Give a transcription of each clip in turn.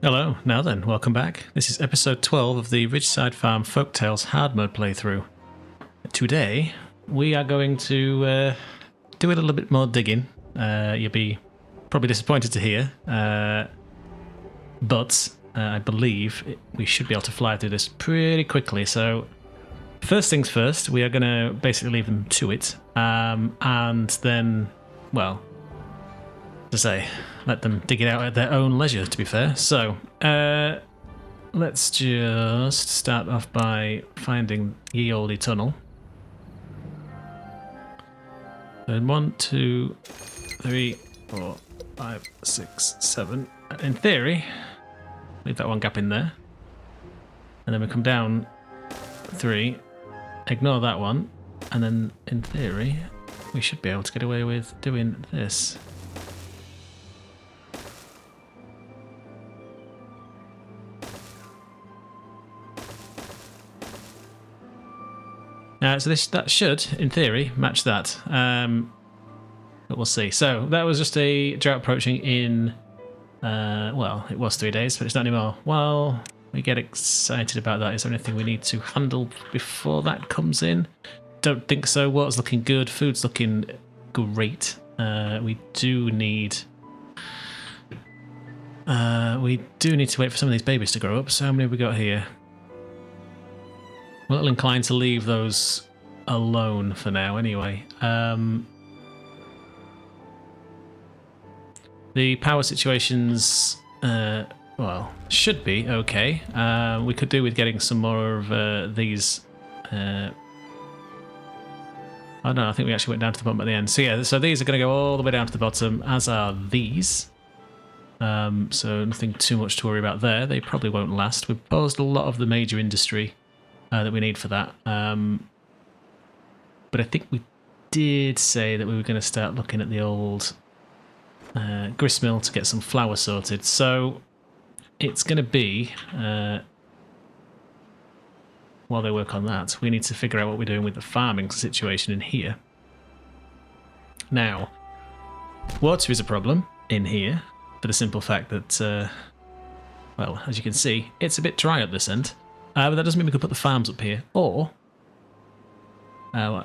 Hello, now then, welcome back. This is episode 12 of the Ridgeside Farm Folktales hard mode playthrough. Today, we are going to do a little bit more digging. You'll be probably disappointed to hear, but I believe we should be able to fly through this pretty quickly. So, first things first, we are going to basically leave them to it, and then, well, to say, let them dig it out at their own leisure, to be fair. So, let's just start off by finding ye olde tunnel. Then 1, 2, 3, 4, 5, 6, 7. In theory, leave that one gap in there. And then we come down 3, ignore that one, and then in theory, we should be able to get away with doing this. So that should, in theory, match that. But we'll see. So that was just a drought approaching in, well, it was 3 days, but it's not anymore. Well, we get excited about that. Is there anything we need to handle before that comes in? Don't think so. Water's looking good. Food's looking great. We do need to wait for some of these babies to grow up. So how many have we got here? I'm a little inclined to leave those alone for now anyway. The power situations, well, should be okay. We could do with getting some more of these. I don't know, I think we actually went down to the bottom at the end. So yeah, so these are going to go all the way down to the bottom, as are these. So nothing too much to worry about there. They probably won't last. We've paused a lot of the major industry that we need for that. But I think we did say that we were going to start looking at the old gristmill to get some flour sorted. So it's going to be, while they work on that, we need to figure out what we're doing with the farming situation in here. Now, water is a problem in here for the simple fact that, well, as you can see, it's a bit dry at this end. But that doesn't mean we could put the farms up here, or,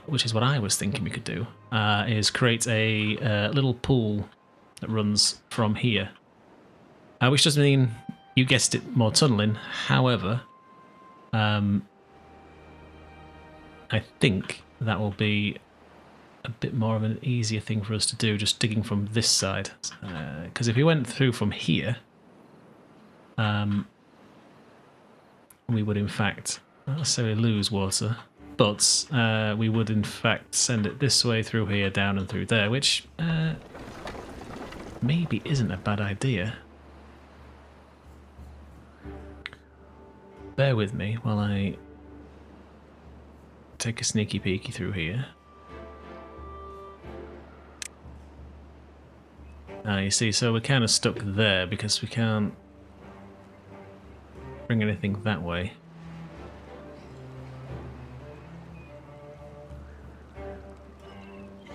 which is what I was thinking we could do, is create a little pool that runs from here. Which doesn't mean, you guessed it, more tunneling. However, I think that will be a bit more of an easier thing for us to do, just digging from this side. Because if we went through from here, we would in fact not necessarily lose water, but we would in fact send it this way through here, down and through there, which maybe isn't a bad idea. Bear with me while I take a sneaky peeky through here. You see, so we're kind of stuck there because we can't bring anything that way.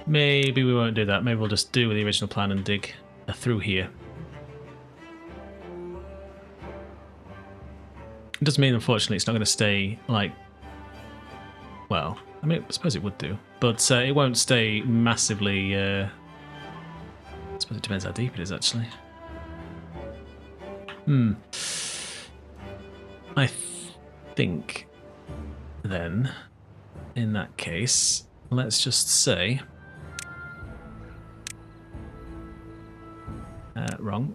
Maybe we won't do that. Maybe we'll just do the original plan and dig through here. It doesn't mean, unfortunately, it's not going to stay like... Well, I mean, I suppose it would do. But it won't stay massively... I suppose it depends how deep it is, actually. I think, then, in that case, let's just say... wrong.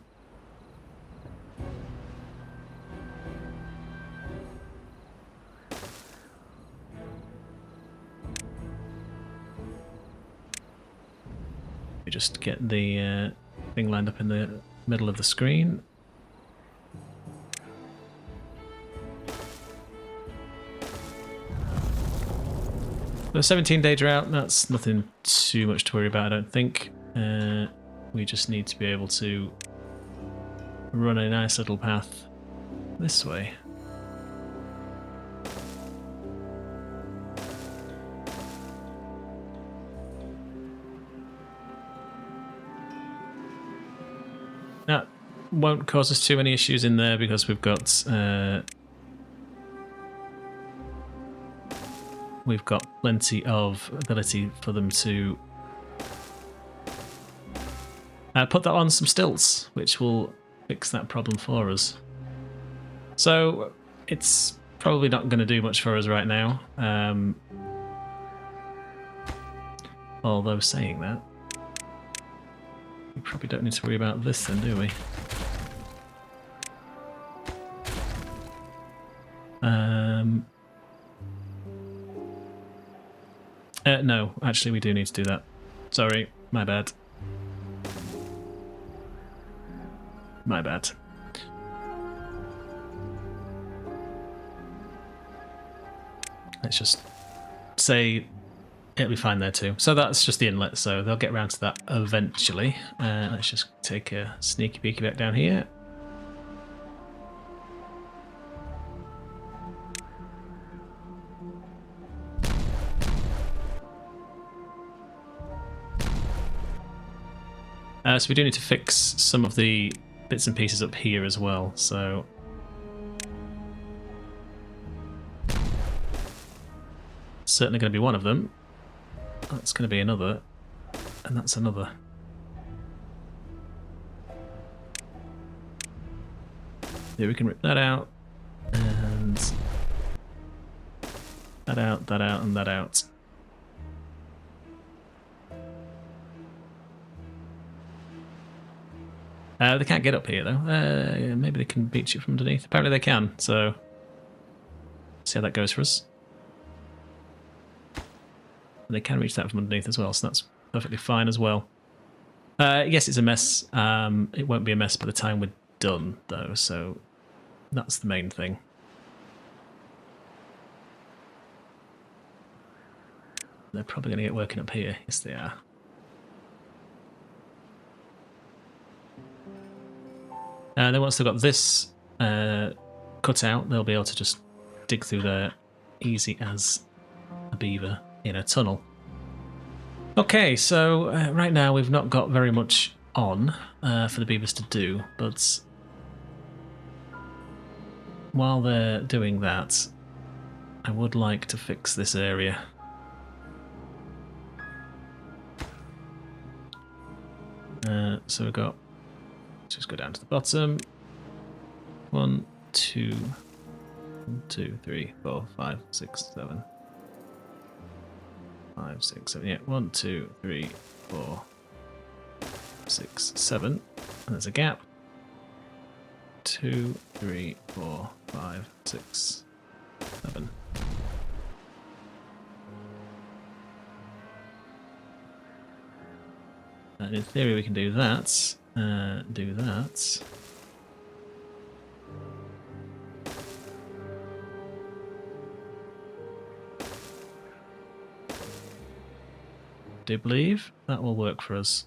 We just get the thing lined up in the middle of the screen. The 17-day drought, that's nothing too much to worry about, I don't think. We just need to be able to run a nice little path this way. won't cause us too many issues in there because we've got plenty of ability for them to put that on some stilts, which will fix that problem for us. So it's probably not going to do much for us right now. Although saying that, we probably don't need to worry about this then, do we? No, actually we do need to do that. Sorry, my bad. My bad. Let's just say it'll be fine there too. So that's just the inlet, so they'll get around to that eventually. Let's just take a sneaky peeky back down here. So we do need to fix some of the bits and pieces up here as well, so... Certainly going to be one of them. That's going to be another, and that's another. Here we can rip that out, and that out, that out, and that out. They can't get up here though. Maybe they can beat you from underneath. Apparently they can, so see how that goes for us. And they can reach that from underneath as well, so that's perfectly fine as well. Yes, it's a mess. It won't be a mess by the time we're done though, so that's the main thing. They're probably going to get working up here. Yes, they are. And then once they've got this cut out, they'll be able to just dig through there easy as a beaver in a tunnel. Okay, so right now we've not got very much on for the beavers to do, but while they're doing that, I would like to fix this area. So we've got... Let's just go down to the bottom. 1, 2, 3, 4, 5, 6, 7. 5, 6, 7. Yeah, 1, 2, 3, 4, 6, 7. And there's a gap. 2, 3, 4, 5, 6, 7. And in theory, we can do that. Do that. Do believe that will work for us.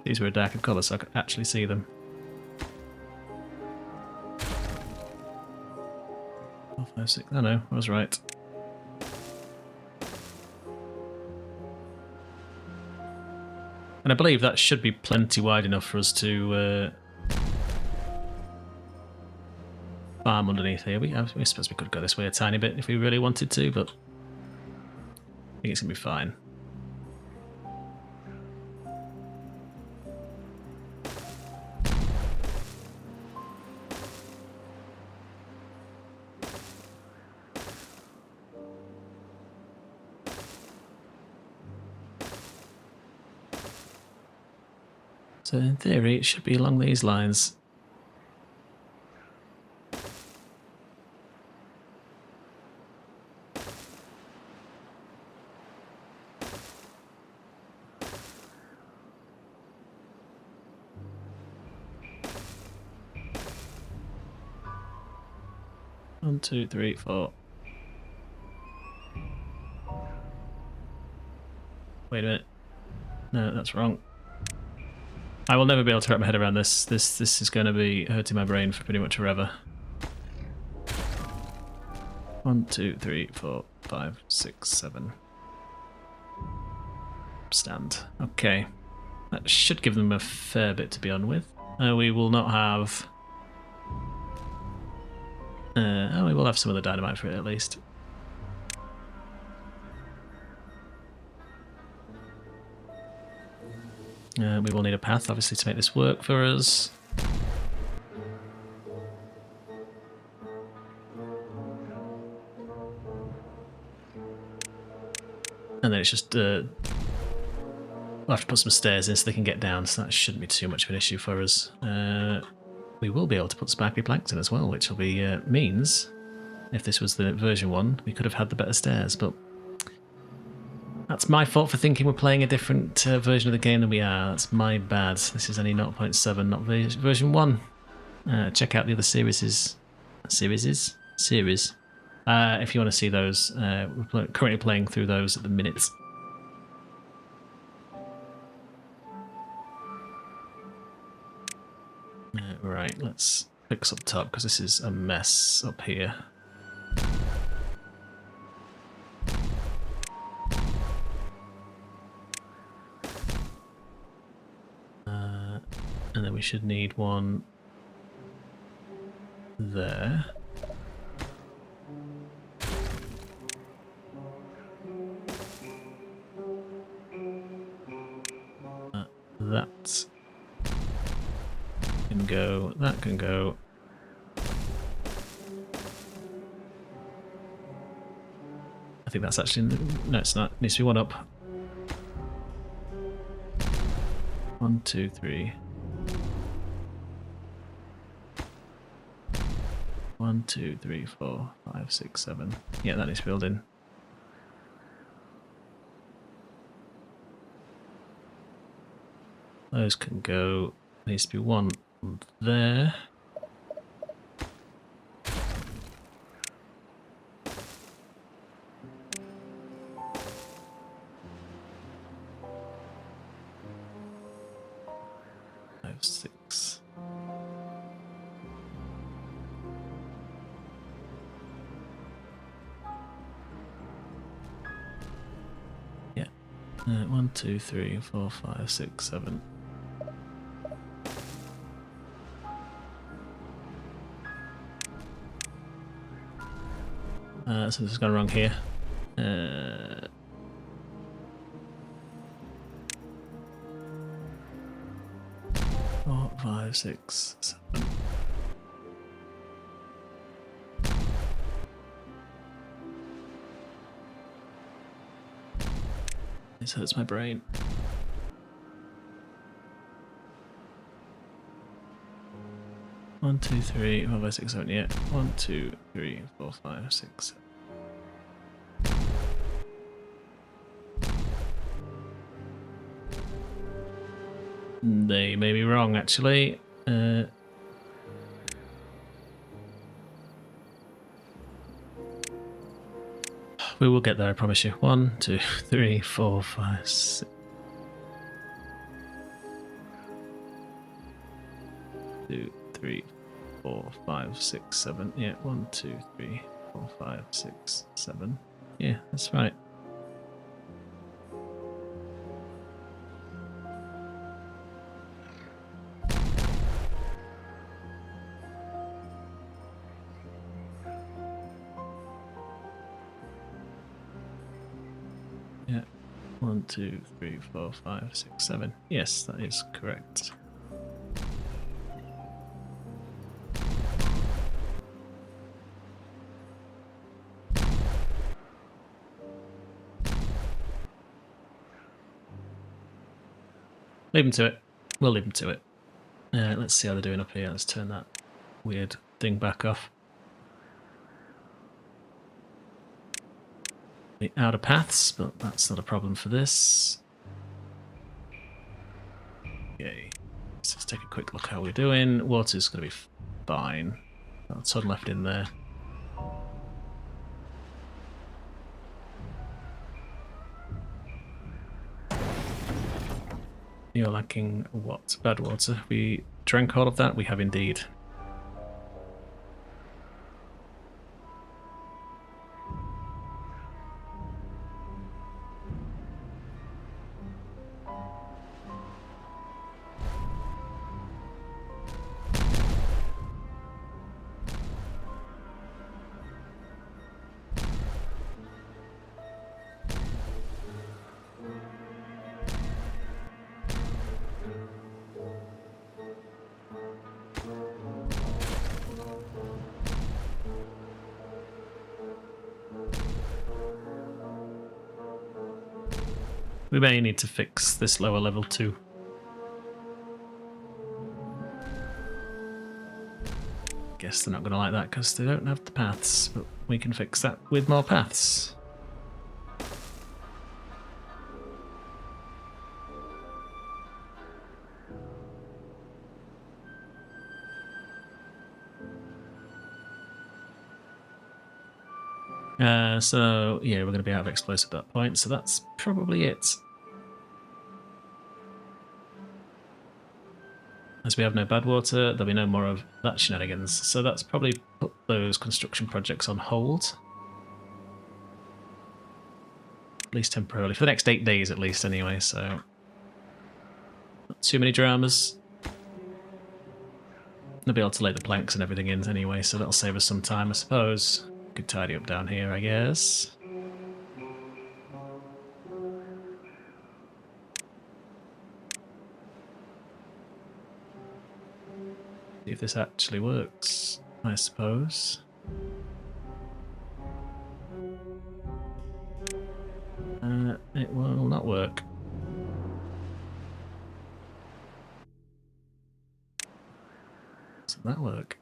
These were a darker colour, so I could actually see them. 4, 5, 6. Oh no, I was right. And I believe that should be plenty wide enough for us to farm underneath here. I suppose we could go this way a tiny bit if we really wanted to, but I think it's going to be fine. So in theory, it should be along these lines. One, 2, 3, 4. Wait a minute. No, that's wrong. I will never be able to wrap my head around this. This is going to be hurting my brain for pretty much forever. 1, 2, 3, 4, 5, 6, 7. Stand. Okay. That should give them a fair bit to be on with. We will not have... oh, we will have some of the dynamite for it at least. We will need a path, obviously, to make this work for us. And then it's just... we'll have to put some stairs in so they can get down, so that shouldn't be too much of an issue for us. We will be able to put sparkly planks in as well, which will be means, if this was the version 1, we could have had the better stairs, but that's my fault for thinking we're playing a different version of the game than we are. That's my bad. This is only 0.7, not version 1. Check out the other series. If you want to see those. We're currently playing through those at the minute. Right, let's fix up top because this is a mess up here. And then we should need one there. That can go, that can go. I think that's actually, no it's not, it needs to be one up. 1, 2, 3. 1, 2, 3, 4, 5, 6, 7. Yeah, that needs to build in. Those can go. Needs to be one there. Five, 6. Yeah. 1, 2, 3, 4, 5, 6, 7. So this has gone wrong here. 4, 5, 6, 7. This hurts my brain. One, 2, 3, 4, 5, 6, 7. Yeah. 1, 2, 3, 4, 5, 6, 7. They may be wrong, actually. We will get there, I promise you. 1, 2, 3, 4, 5, 6. 2, 3, 4, 5, 6, 7. Yeah, 1, 2, 3, 4, 5, 6, 7. Yeah, that's right. Yeah, 1, 2, 3, 4, 5, 6, 7. Yes, that is correct. Leave them to it. We'll leave them to it. Let's see how they're doing up here. Let's turn that weird thing back off. The outer paths, but that's not a problem for this. Okay, let's just take a quick look how we're doing. Water's going to be fine. Got a ton left in there. You're lacking what? Bad water. We drank all of that? We have indeed. We may need to fix this lower level too. Guess they're not going to like that because they don't have the paths, but we can fix that with more paths. So yeah, we're going to be out of explosive at that point, so that's probably it. As we have no bad water, there'll be no more of that shenanigans. So that's probably put those construction projects on hold. At least temporarily. For the next 8 days at least anyway, so... Not too many dramas. They'll be able to lay the planks and everything in anyway, so that'll save us some time, I suppose. Could tidy up down here, I guess. See if this actually works, I suppose. It will not work. Doesn't that work?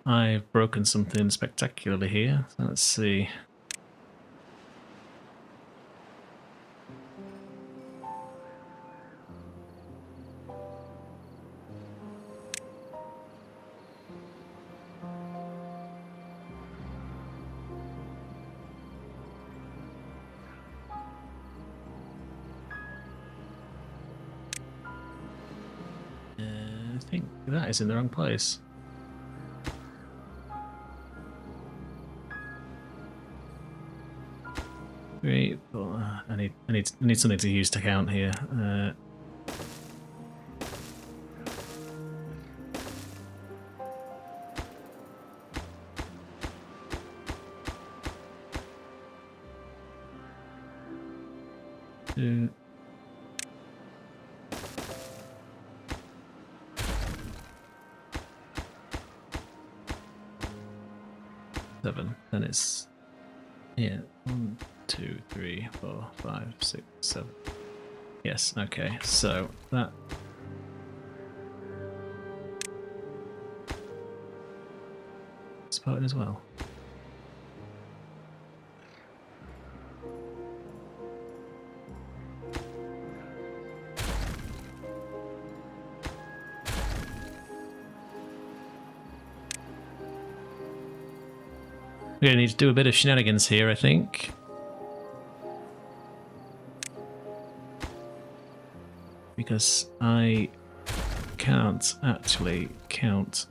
I've broken something spectacularly here. So let's see. I think that is in the wrong place. Great, but I need something to use to count here. Two. Seven. Then it's yeah. 1, 2, 3, 4, 5, 6, 7. Yes. Okay. So that. Spotted as well. We're going to need to do a bit of shenanigans here, I think. Because I can't actually count.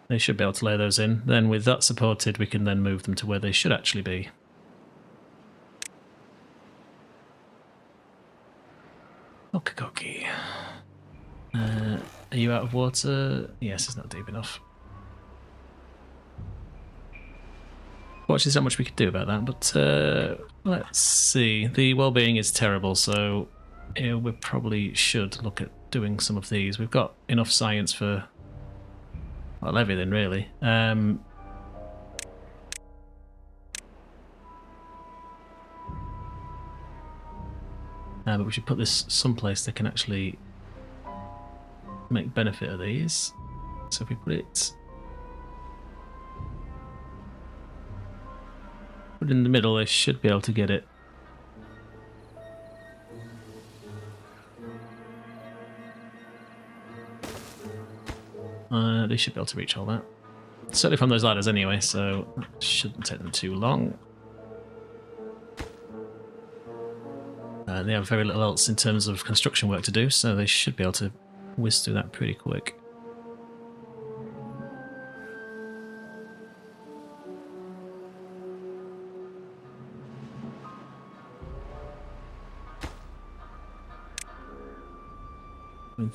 They should be able to lay those in. Then with that supported, we can then move them to where they should actually be. Okie dokie. Are you out of water? Yes, it's not deep enough. Watch, there's not much we could do about that, but let's see. The well-being is terrible, so we probably should look at doing some of these. We've got enough science for... well, everything really. But we should put this someplace that can actually make benefit of these. So if we put it in the middle, they should be able to get it. They should be able to reach all that. Certainly from those ladders anyway, so that shouldn't take them too long. They have very little else in terms of construction work to do, so they should be able to whiz through that pretty quick.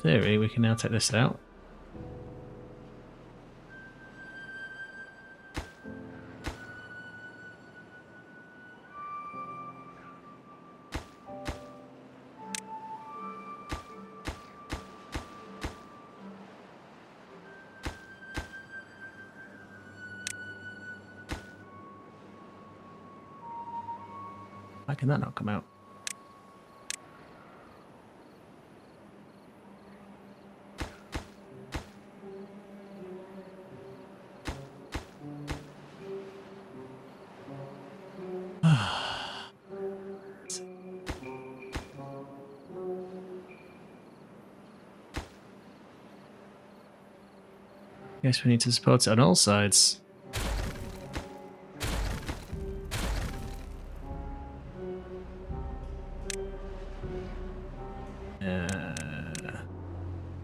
theory, we can now take this out. Why can that not come out? Guess we need to support it on all sides.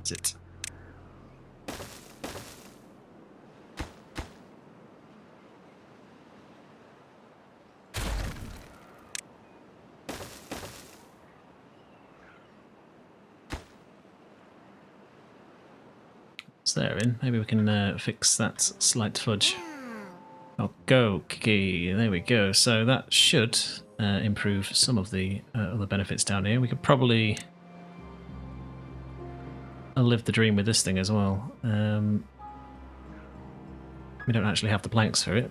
Is it? There in. Maybe we can fix that slight fudge. Oh, go, Kiki. There we go. So that should improve some of the other benefits down here. We could probably live the dream with this thing as well. We don't actually have the planks for it.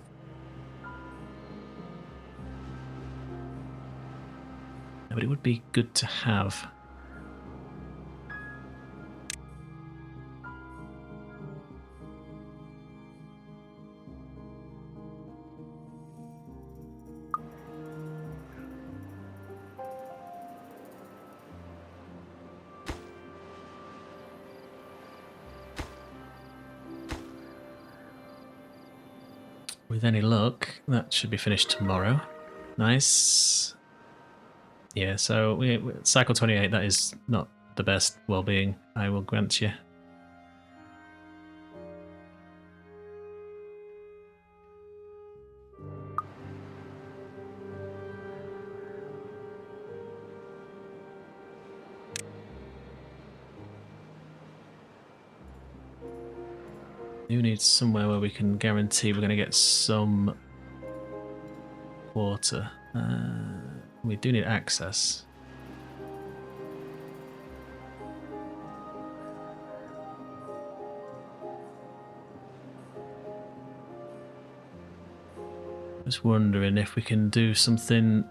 But it would be good to have. With any luck, that should be finished tomorrow. Nice. Yeah, so cycle 28, that is not the best well-being, I will grant you. We need somewhere where we can guarantee we're going to get some water. We do need access. Just wondering if we can do something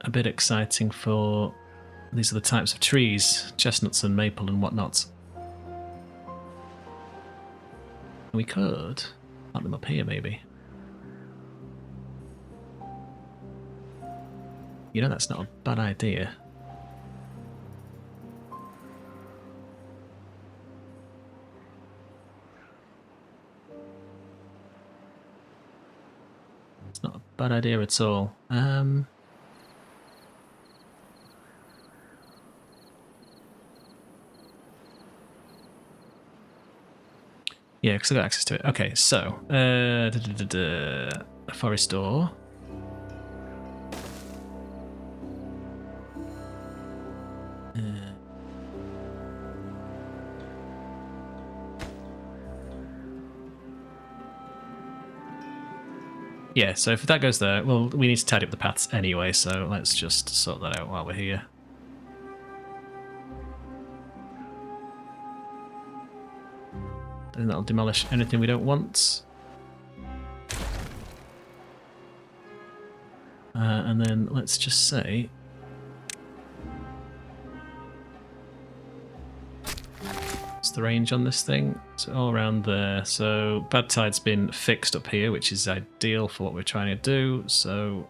a bit exciting for... These are the types of trees, chestnuts and maple and whatnot. We could plant them up here, maybe. You know, that's not a bad idea. It's not a bad idea at all. Yeah, because I got access to it. Okay, so a forest door. Yeah, so if that goes there, well, we need to tidy up the paths anyway, so let's just sort that out while we're here. And that'll demolish anything we don't want. And then let's just say... What's the range on this thing? So all around there. So bad tide's been fixed up here, which is ideal for what we're trying to do, so...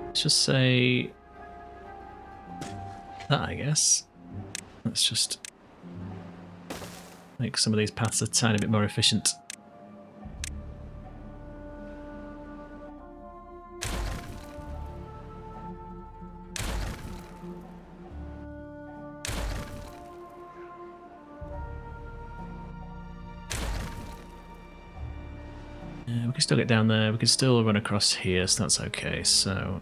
Let's just say that, I guess. Let's just make some of these paths a tiny bit more efficient. we still get down there. We can still run across here, so that's okay. So,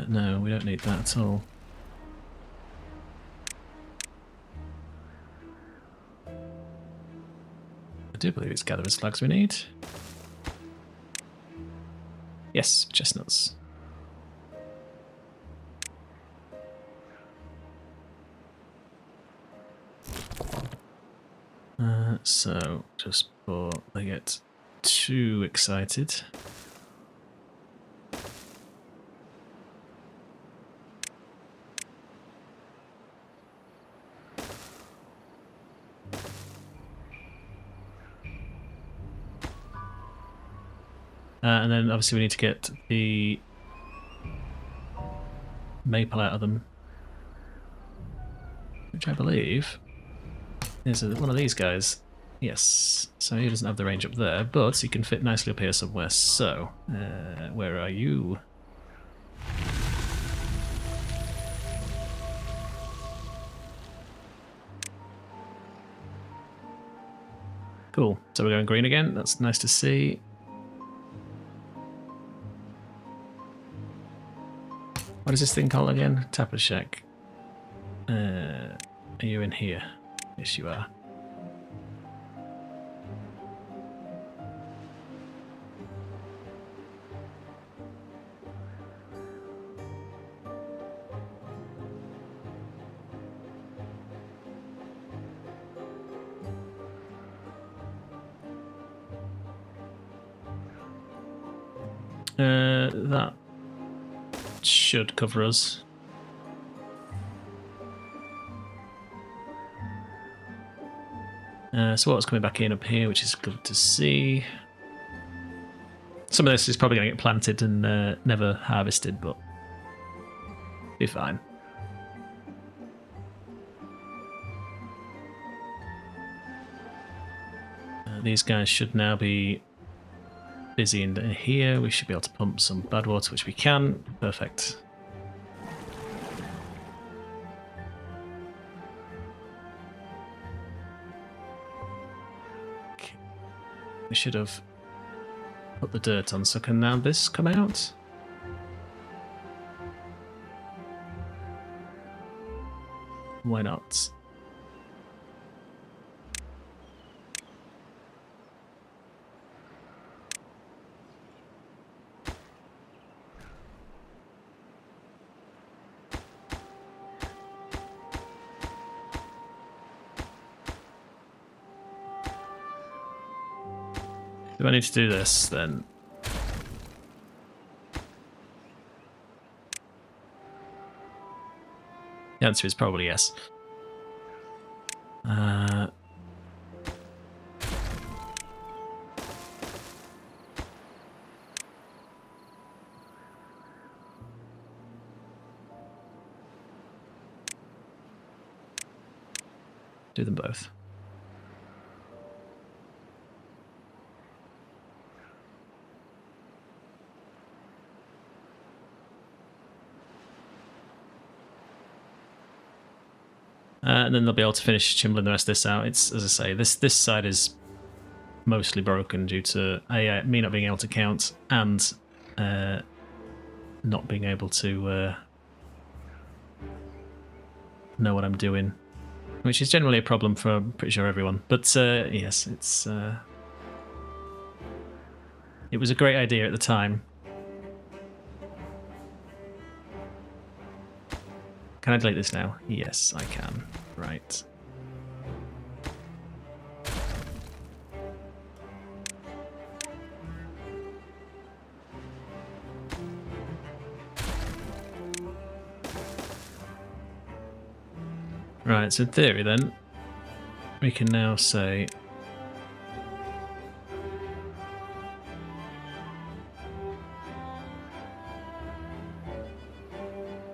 no, we don't need that at all. I do believe it's gatherer's flags we need. Yes, chestnuts. So, just before they get too excited. And then obviously we need to get the maple out of them, which I believe is one of these guys. Yes, so he doesn't have the range up there, but he can fit nicely up here somewhere. So, where are you? Cool, so we're going green again. That's nice to see. What is this thing called again? Tapper Shack. Are you in here? Yes, you are. That should cover us. So what's coming back in up here, which is good to see. Some of this is probably going to get planted and never harvested, but be fine. These guys should now be busy in here. We should be able to pump some bad water, which we can. Perfect. Okay. We should have put the dirt on, so can now this come out? Why not? Do I need to do this then? The answer is probably yes. Do them both. And then they'll be able to finish chimbling the rest of this out. It's, as I say, this side is mostly broken due to me not being able to count and not being able to know what I'm doing, which is generally a problem for, I'm pretty sure, everyone. But yes, it was a great idea at the time. Can I delete this now? Yes, I can. Right. Right, so in theory then, we can now say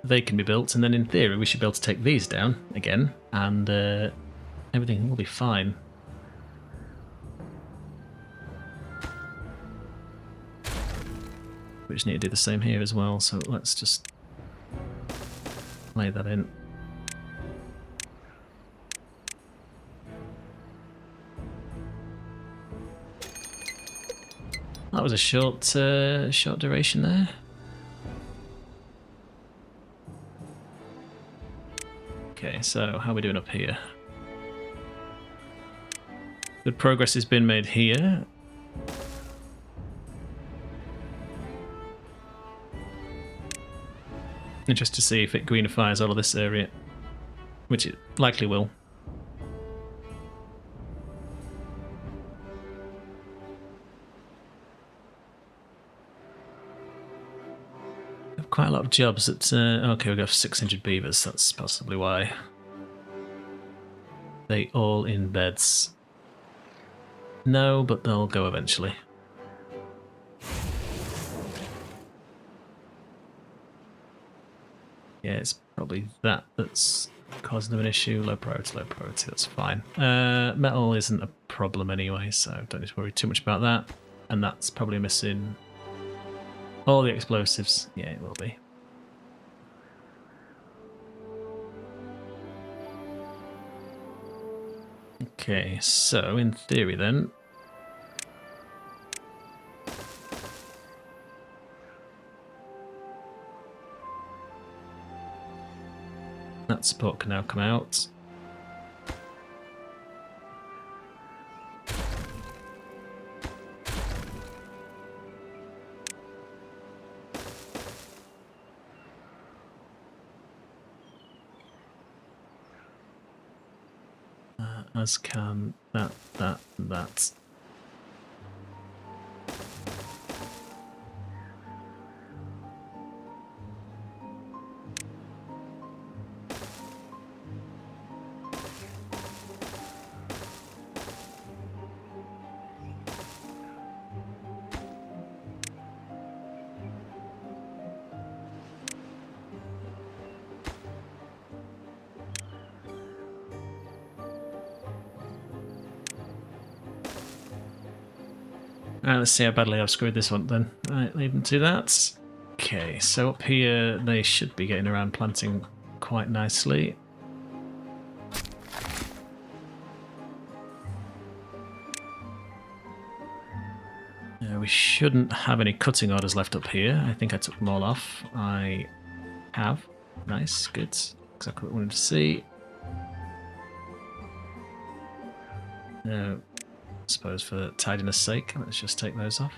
they can be built, and then in theory we should be able to take these down again, and everything will be fine. we just need to do the same here as well, so let's just lay that in. That was a short duration there. Okay, so how are we doing up here? Good progress has been made here. And just to see if it greenifies all of this area, which it likely will. We have quite a lot of jobs at... okay, we've got 600 beavers, that's possibly why. They all in beds. No, but they'll go eventually. Yeah, it's probably that's causing them an issue. Low priority, that's fine. Metal isn't a problem anyway, so don't need to worry too much about that. And that's probably missing all the explosives. Yeah, it will be. Okay, so in theory then, that support can now come out. As can that, and that. Alright, let's see how badly I've screwed this one then. Right, leave them to that. Okay, so up here they should be getting around planting quite nicely. We shouldn't have any cutting orders left up here. I think I took them all off. I have. Nice, good. Exactly what I wanted to see. I suppose for tidiness sake, let's just take those off.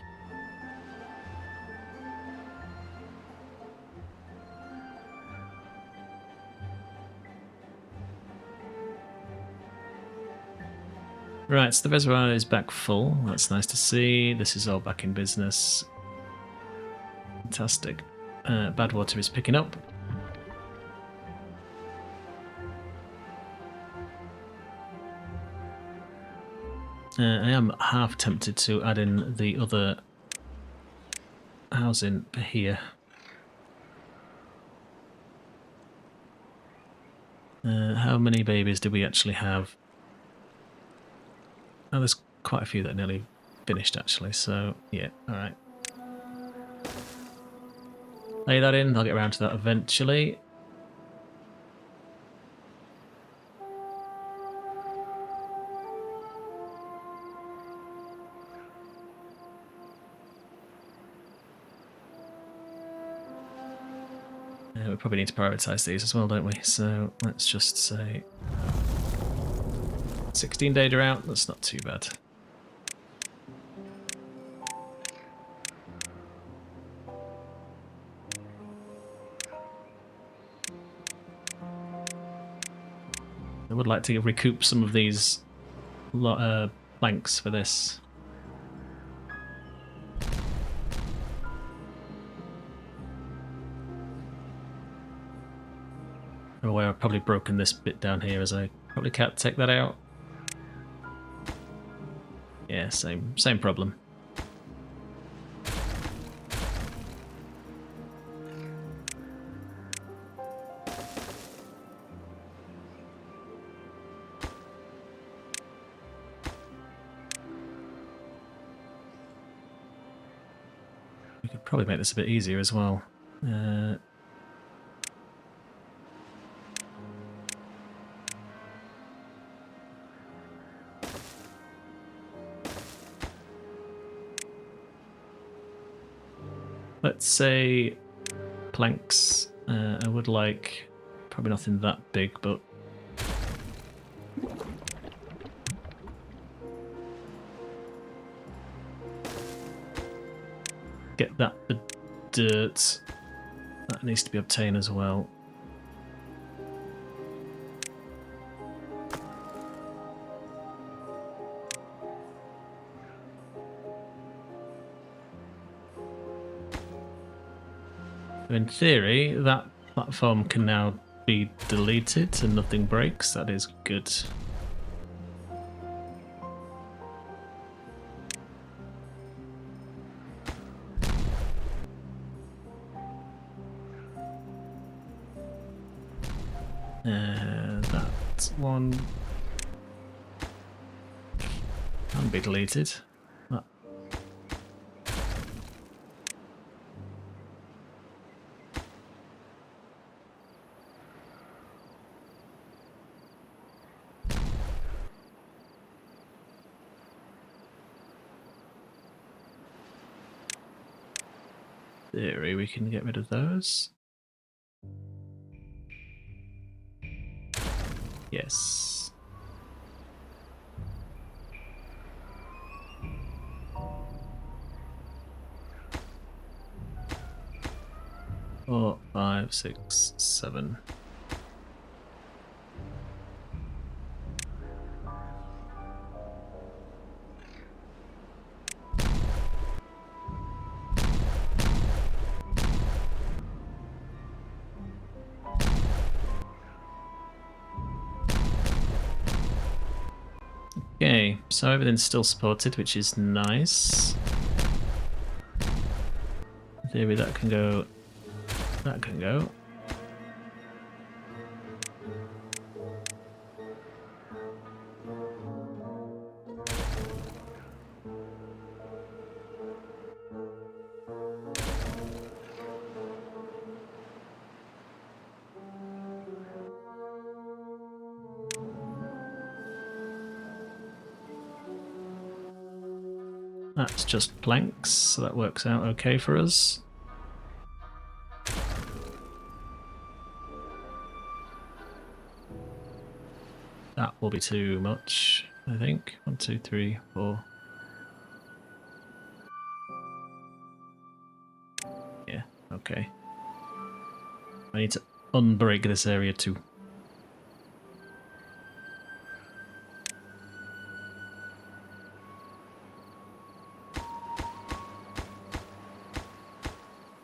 Right, so the reservoir is back full. That's nice to see. This is all back in business. Fantastic. Bad water is picking up. I am half tempted to add in the other housing here. How many babies do we actually have? Oh, there's quite a few that are nearly finished actually, so yeah, alright. Lay that in, I'll get around to that eventually. We probably need to prioritise these as well, don't we? So let's just say 16 data out, that's not too bad. I would like to recoup some of these planks for this. I'm aware I've probably broken this bit down here as I probably can't take that out. Yeah, same problem. Probably make this a bit easier as well. Let's say planks. I would like probably nothing that big, but get that for dirt. That needs to be obtained as well. In theory, that platform can now be deleted and nothing breaks. That is good. That one can be deleted. That. Theory, we can get rid of those. Yes. Four, 5, 6, 7. Okay, so everything's still supported, which is nice. In theory, that can go. That can go. That's just planks, so that works out okay for us. That will be too much, I think. 1, 2, 3, 4. Yeah, okay. I need to unbreak this area too.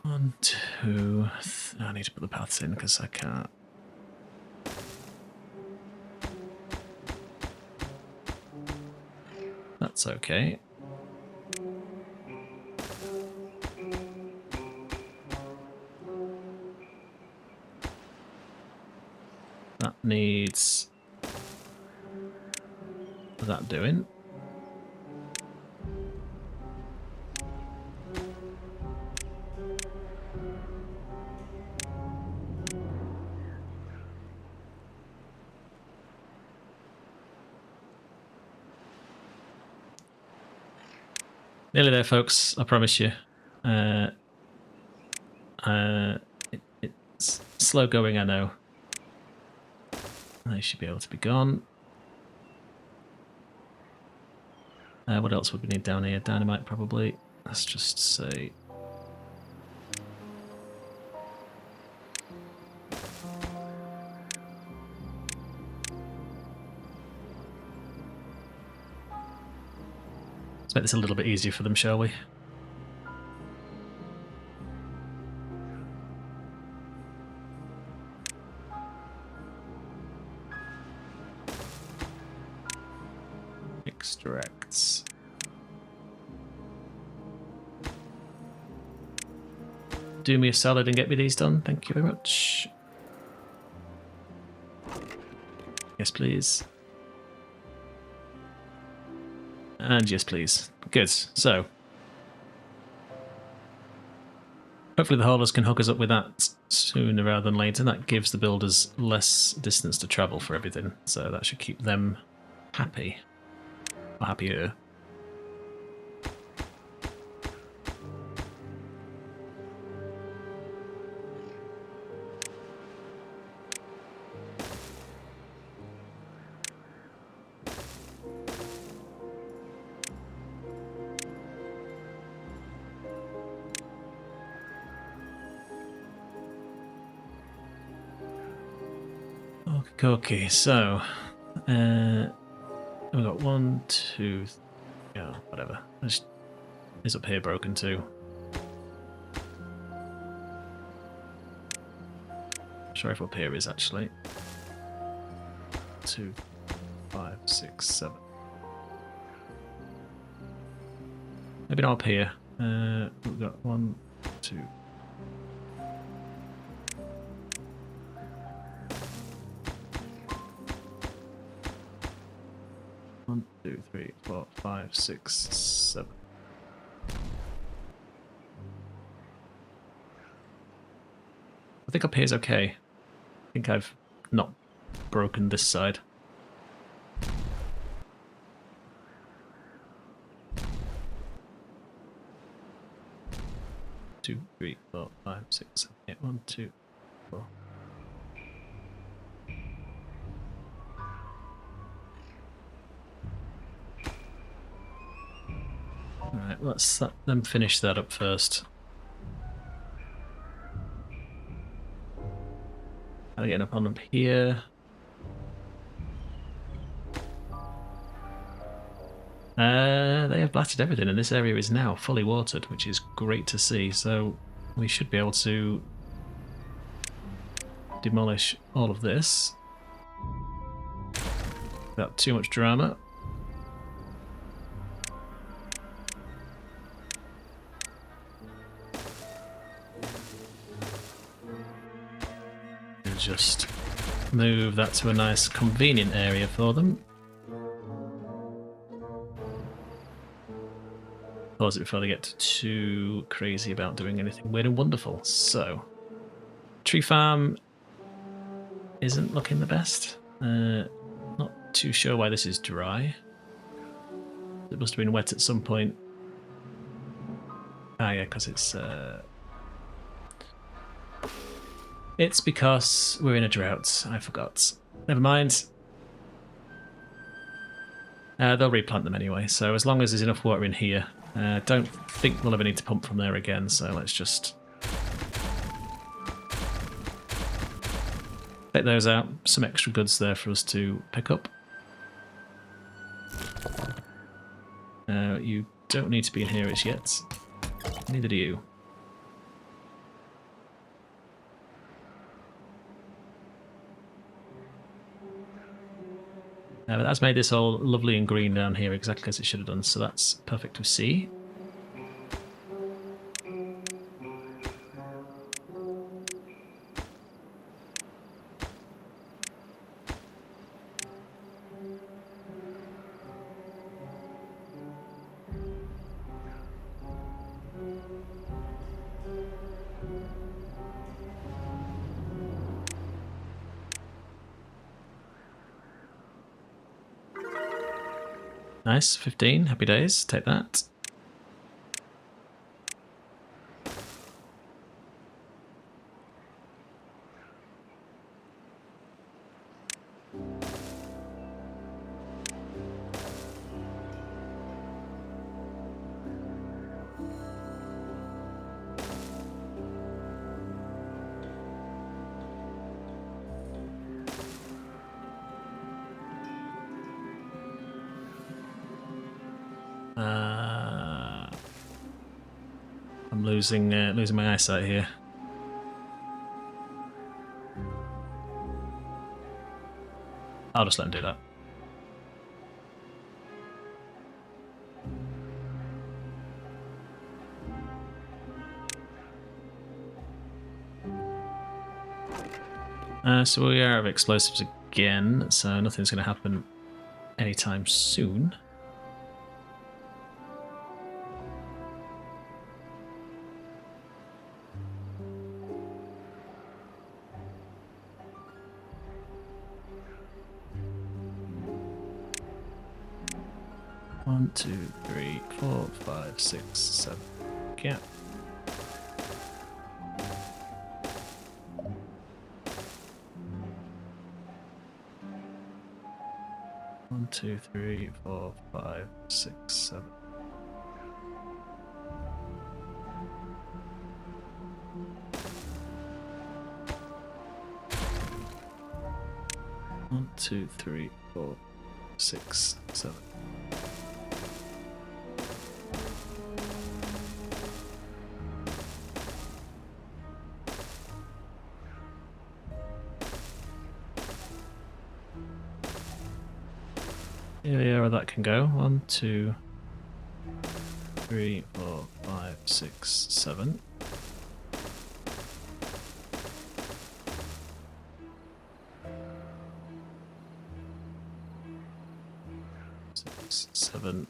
One, two. I need to put the paths in because I can't. That's okay. That needs that doing. Nearly there, folks. I promise you. It's slow going, I know. They should be able to be gone. What else would we need down here? Dynamite, probably. Let's just say. Let's make this a little bit easier for them, shall we? Extracts. Do me a salad and get me these done. Thank you very much. Yes, please. And yes, please. Good. So, Hopefully the haulers can hook us up with that sooner rather than later. That gives the builders less distance to travel for everything, so that should keep them happy. Or happier. Okay, so we've got 1, 2, yeah, whatever. Is up here broken too? Sorry if up here is actually 2, 5, 6, 7. Maybe not up here. We've got 1, 2. 1, 2, 3, 4, 5, 6, 7. I think up here is okay. I think I've not broken this side. Two, 3, 4, 5, 6, 7, 8. 1, 2, 4. Alright, let's let them finish that up first. How are they getting up on up here? They have blasted everything, and this area is now fully watered, which is great to see. So we should be able to demolish all of this without too much drama. And just move that to a nice convenient area for them. Pause it before they get too crazy about doing anything weird and wonderful. So, tree farm isn't looking the best. Not too sure why this is dry. It must have been wet at some point. Ah, yeah, because it's because we're in a drought. I forgot. Never mind. They'll replant them anyway, so as long as there's enough water in here. Don't think we'll ever need to pump from there again, so let's just take those out. Some extra goods there for us to pick up. You don't need to be in here as yet. Neither do you. But that's made this all lovely and green down here, exactly as it should have done, so that's perfect to see. Nice, 15, happy days, take that. I'm losing my eyesight here. I'll just let him do that. So we are out of explosives again, so nothing's going to happen anytime soon. 1, 2, 3, 4, 5, 6, 7. Yeah. One, two, three, 4, 5, 6, 7. One, two, three, 4, 6, 7. Yeah, where that can go. 1, 2, 3, 4, 5, 6, 7. Six, 7.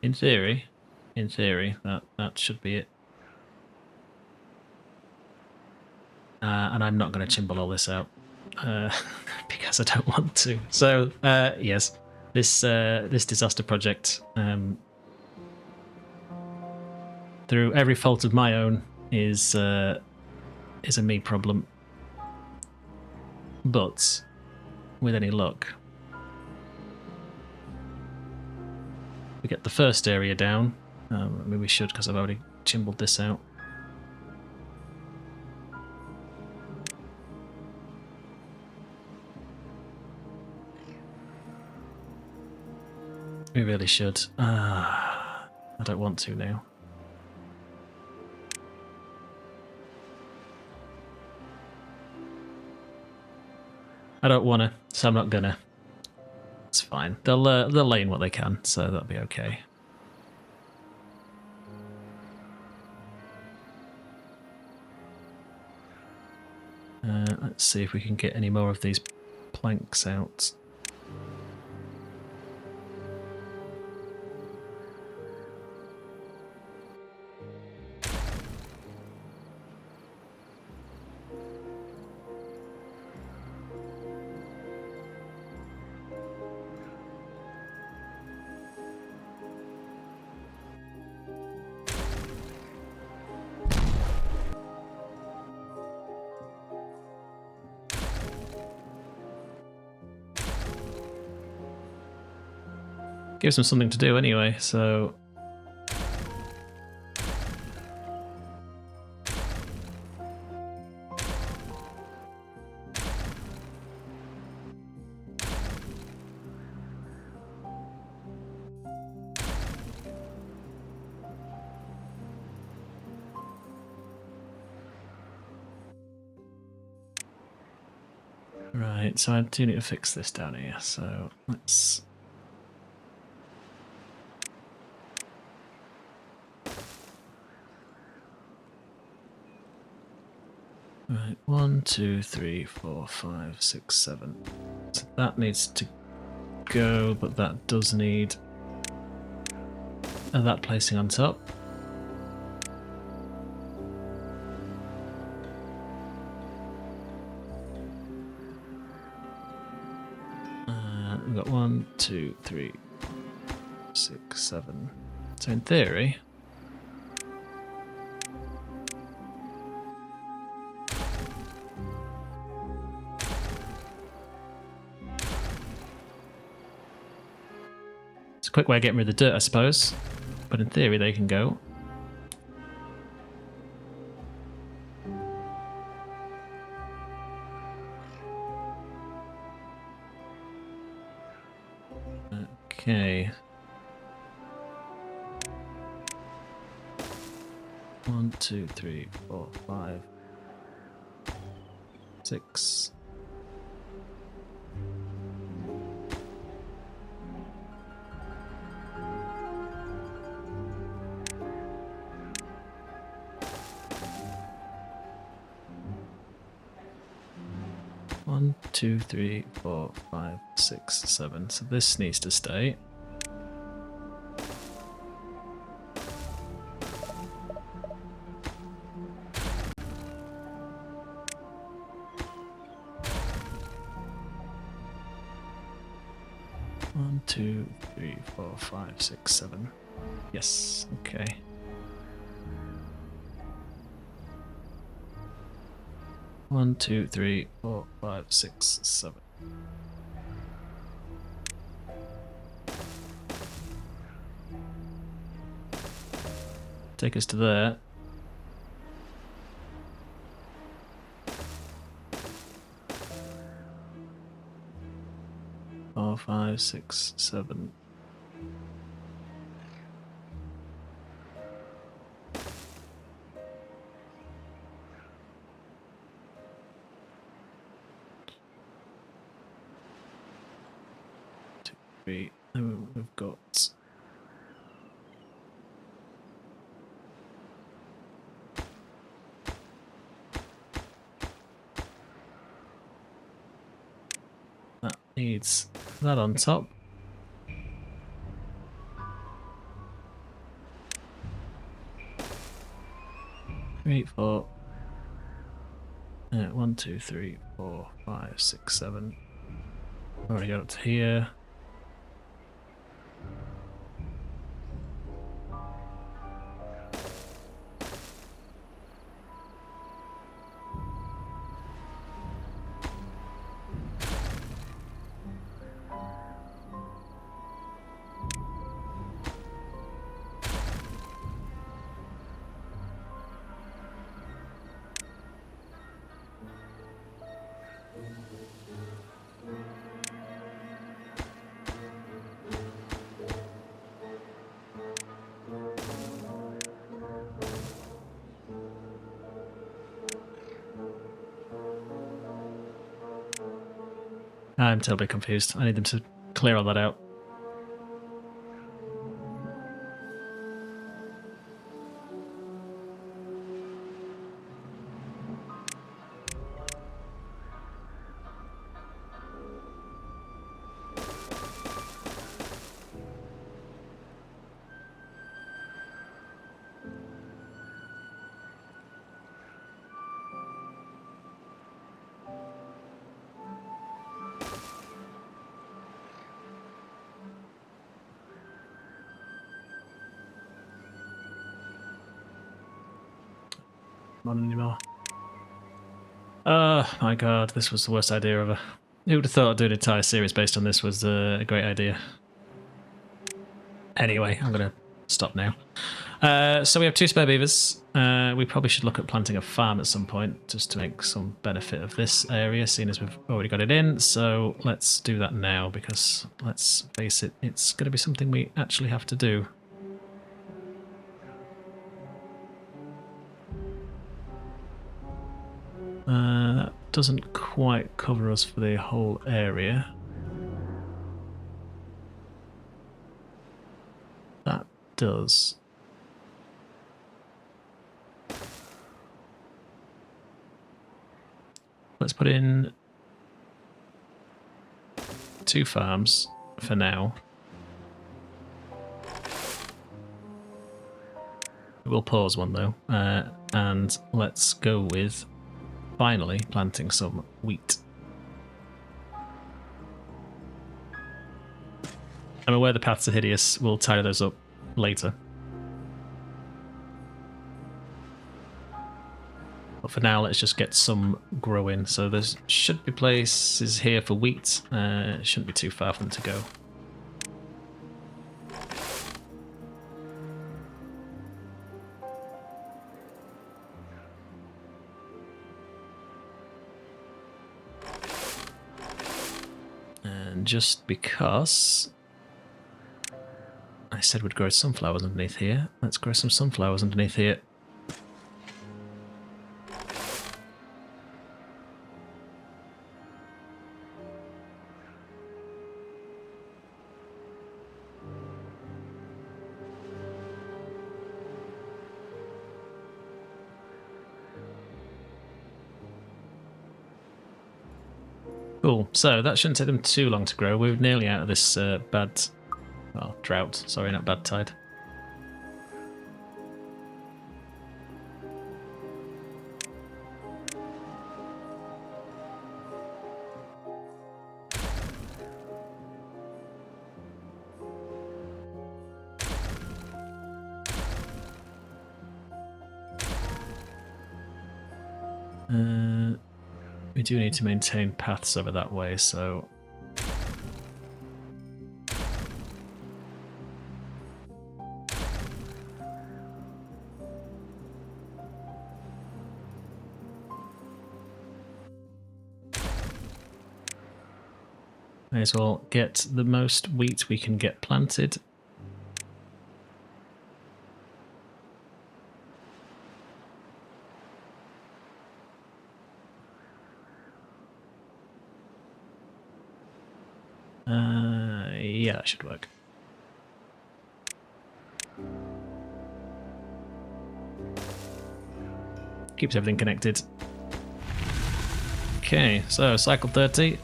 In theory, that should be it. And I'm not going to chimble all this out because I don't want to. So yes, this disaster project, through every fault of my own, is a me problem. But with any luck, we get the first area down. I mean, we should, because I've already chimbled this out. We really should. I don't want to now. I don't want to, so I'm not gonna. It's fine. They'll lay in what they can, so that'll be okay. Let's see if we can get any more of these planks out. Gives them something to do anyway, so... Right, so I do need to fix this down here, so let's... Right, 1, 2, 3, 4, 5, 6, 7. So that needs to go, but that does need that placing on top. We've got 1, 2, 3, 6, 7. So in theory... It's a quick way of getting rid of the dirt, I suppose. But in theory, they can go. Okay. 1, 2, 3, 4, 5, 6. One, 2, 3, 4, 5, 6, 7. So this needs to stay. 1, 2, 3, 4, 5, 6, 7. Yes, okay. One, 2, 3, 4, 5, 6, 7. Take us to there. Four, 5, 6, 7. Then we've got that needs that on top. Three, 4. 1, 2, 3, 4, 5, 6, 7. Already got up to here. I'm totally confused. I need them to clear all that out. Not anymore. Oh my god, this was the worst idea ever. Who would have thought doing an entire series based on this was a great idea? Anyway, I'm going to stop now. So we have 2 spare beavers. We probably should look at planting a farm at some point just to make some benefit of this area, seeing as we've already got it in. So let's do that now because, let's face it, it's going to be something we actually have to do. That doesn't quite cover us for the whole area. That does. Let's put in 2 farms for now. We'll pause one though, and let's go with finally planting some wheat. I'm aware the paths are hideous. We'll tidy those up later. But for now, let's just get some growing. So there should be places here for wheat. It shouldn't be too far for them to go. And just because I said we'd grow sunflowers underneath here, let's grow some sunflowers underneath here. Cool, so that shouldn't take them too long to grow. We're nearly out of this bad, well, drought. Sorry, not bad tide. We do need to maintain paths over that way, so... May as well get the most wheat we can get planted. Yeah, that should work. Keeps everything connected. Okay, so cycle 30.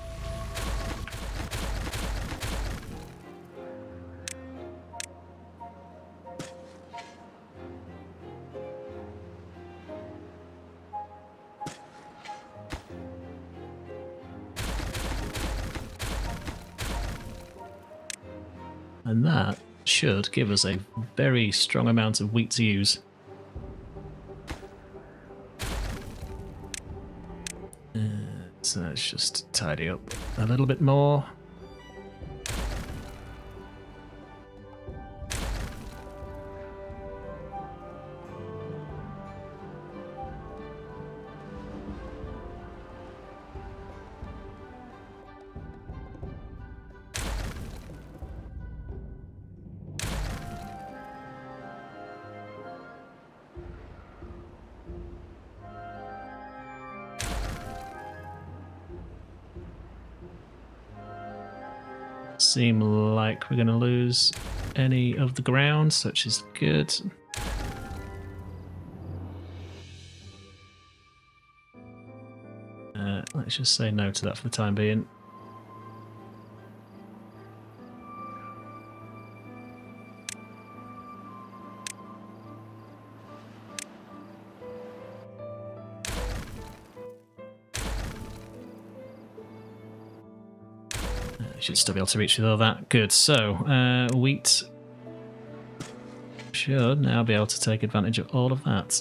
And that should give us a very strong amount of wheat to use. So let's just tidy up a little bit more. Seem like we're going to lose any of the ground, which is good. Let's just say no to that for the time being. Should still be able to reach with all that. Good. So, wheat should now be able to take advantage of all of that.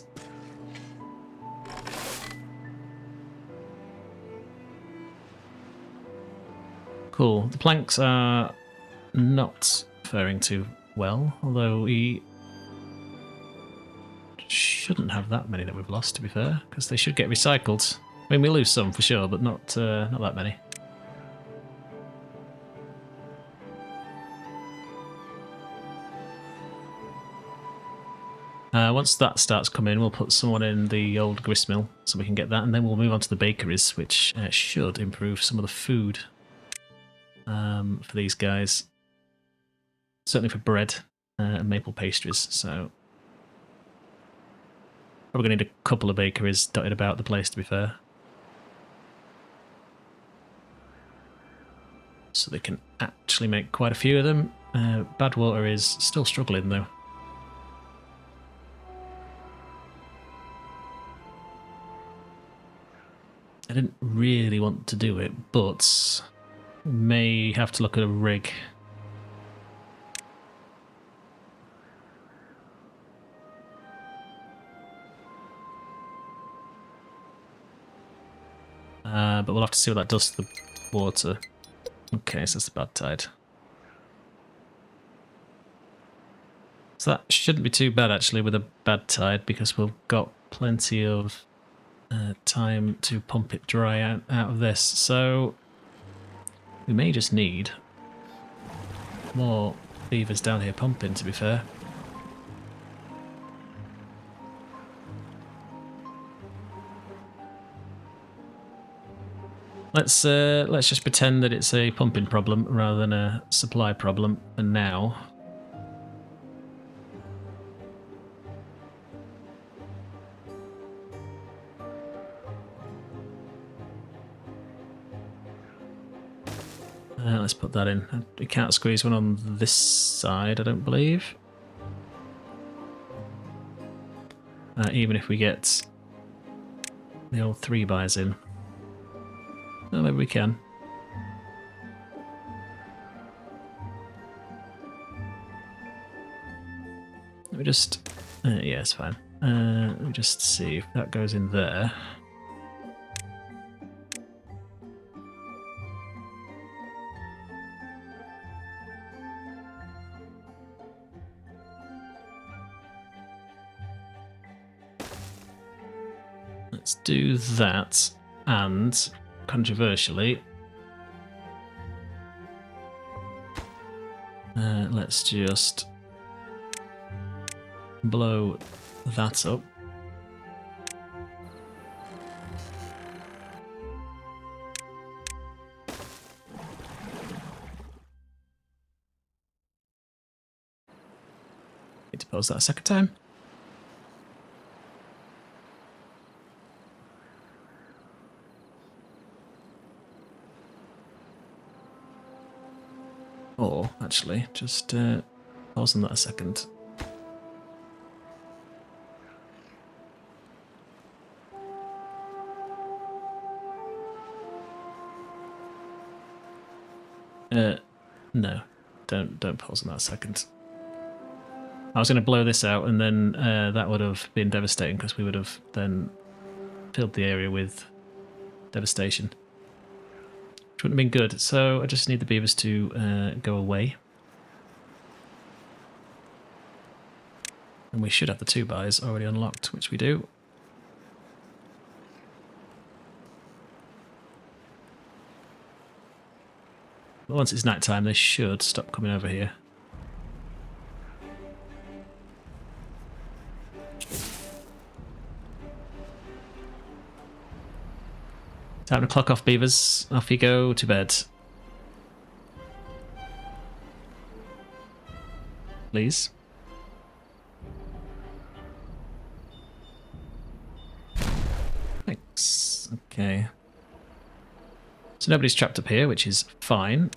Cool. The planks are not faring too well, although we shouldn't have that many that we've lost, to be fair, because they should get recycled. I mean, we lose some for sure, but not that many. Once that starts coming, we'll put someone in the old gristmill so we can get that, and then we'll move on to the bakeries, which should improve some of the food for these guys. Certainly for bread and maple pastries, so probably going to need a couple of bakeries dotted about the place, to be fair. So they can actually make quite a few of them. Badwater is still struggling, though. I didn't really want to do it, but may have to look at a rig. But we'll have to see what that does to the water. Okay, so that's the bad tide. So that shouldn't be too bad, actually, with a bad tide, because we've got plenty of time to pump it dry out of this. So we may just need more beavers down here pumping, to be fair. Let's just pretend that it's a pumping problem rather than a supply problem for now. Let's put that in. We can't squeeze one on this side, I don't believe. Even if we get the old 3 buys in. Oh, maybe we can. Let me just... yeah, it's fine. Let me just see if that goes in there. let's do that. And controversially, let's just blow that up. Need to pause that a second time. Or actually, just pause on that a second. No, don't pause on that a second. I was going to blow this out, and then that would have been devastating because we would have then filled the area with devastation, which wouldn't have been good. So I just need the beavers to go away. And we should have the 2 buys already unlocked, which we do. But once it's night time, they should stop coming over here. Time to clock off, beavers. Off you go to bed. Please. Thanks. Okay. So nobody's trapped up here, which is fine.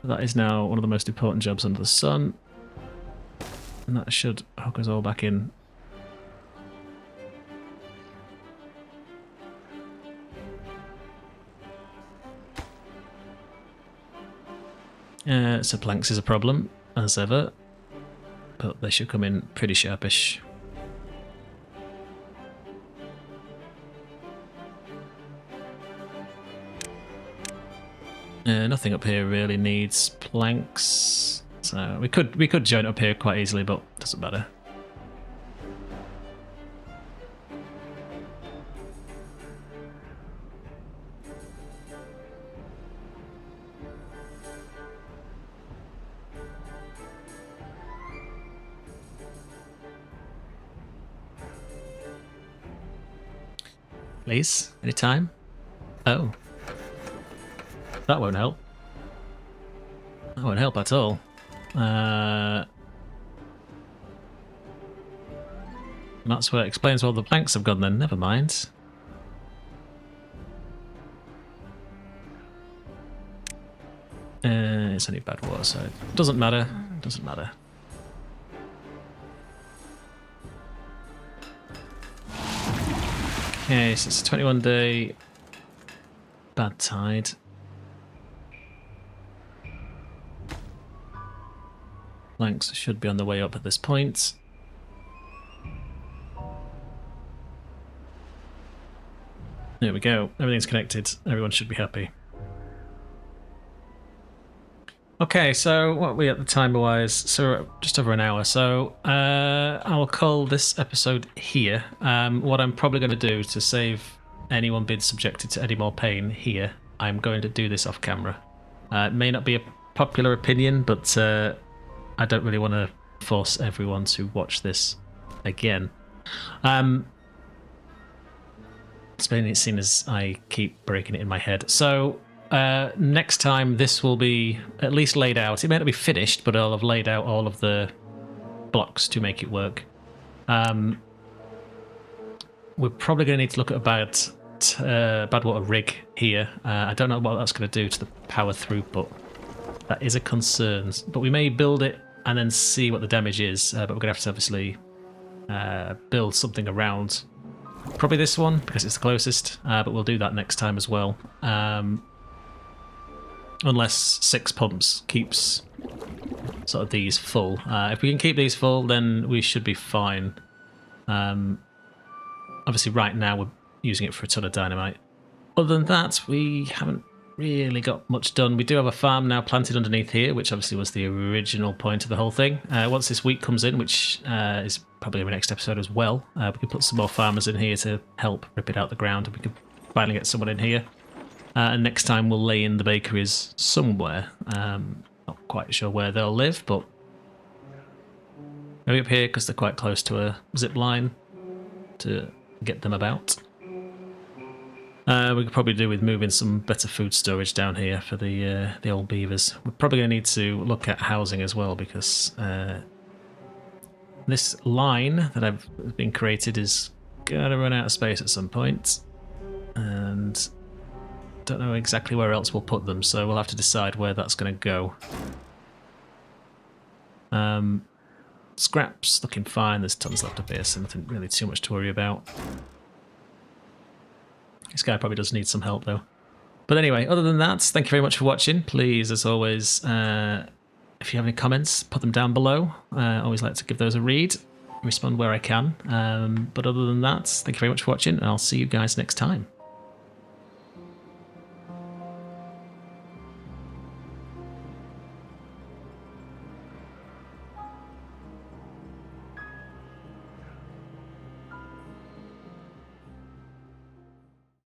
That is now one of the most important jobs under the sun. And that should hook us all back in. So planks is a problem, as ever. But they should come in pretty sharpish. Nothing up here really needs planks. So we could join up here quite easily, but it doesn't matter. Please, anytime. Oh. That won't help. That won't help at all. That's what explains why all the planks have gone then. Never mind. It's only bad water, so it doesn't matter. It doesn't matter. Okay, so it's a 21-day bad tide. Planks should be on the way up at this point. There we go. Everything's connected. Everyone should be happy. Okay, so what are we at the timer-wise? So just over an hour. So I'll call this episode here. What I'm probably going to do to save anyone being subjected to any more pain here, I'm going to do this off camera. It may not be a popular opinion, but I don't really want to force everyone to watch this again. Especially seeing as I keep breaking it in my head. So next time this will be at least laid out. It may not be finished, but I'll have laid out all of the blocks to make it work. We're probably going to need to look at a bad water rig here. I don't know what that's going to do to the power throughput. That is a concern. But we may build it and then see what the damage is. But we're going to have to obviously build something around probably this one because it's the closest. But we'll do that next time as well. Unless 6 pumps keeps sort of these full. If we can keep these full, then we should be fine. Obviously right now we're using it for a ton of dynamite. Other than that, we haven't really got much done. We do have a farm now planted underneath here, which obviously was the original point of the whole thing. Once this wheat comes in, which is probably in the next episode as well, we can put some more farmers in here to help rip it out the ground, and we can finally get someone in here. And next time we'll lay in the bakeries somewhere. Not quite sure where they'll live, but maybe up here because they're quite close to a zip line to get them about. We could probably do with moving some better food storage down here for the old beavers. We're probably going to need to look at housing as well, because this line that I've been created is going to run out of space at some point, and don't know exactly where else we'll put them, so we'll have to decide where that's going to go. Scraps looking fine. There's tons left up here, so nothing really too much to worry about. This guy probably does need some help though. But anyway, other than that, thank you very much for watching. Please, as always, if you have any comments, put them down below. I always like to give those a read, respond where I can. But other than that, thank you very much for watching, and I'll see you guys next time.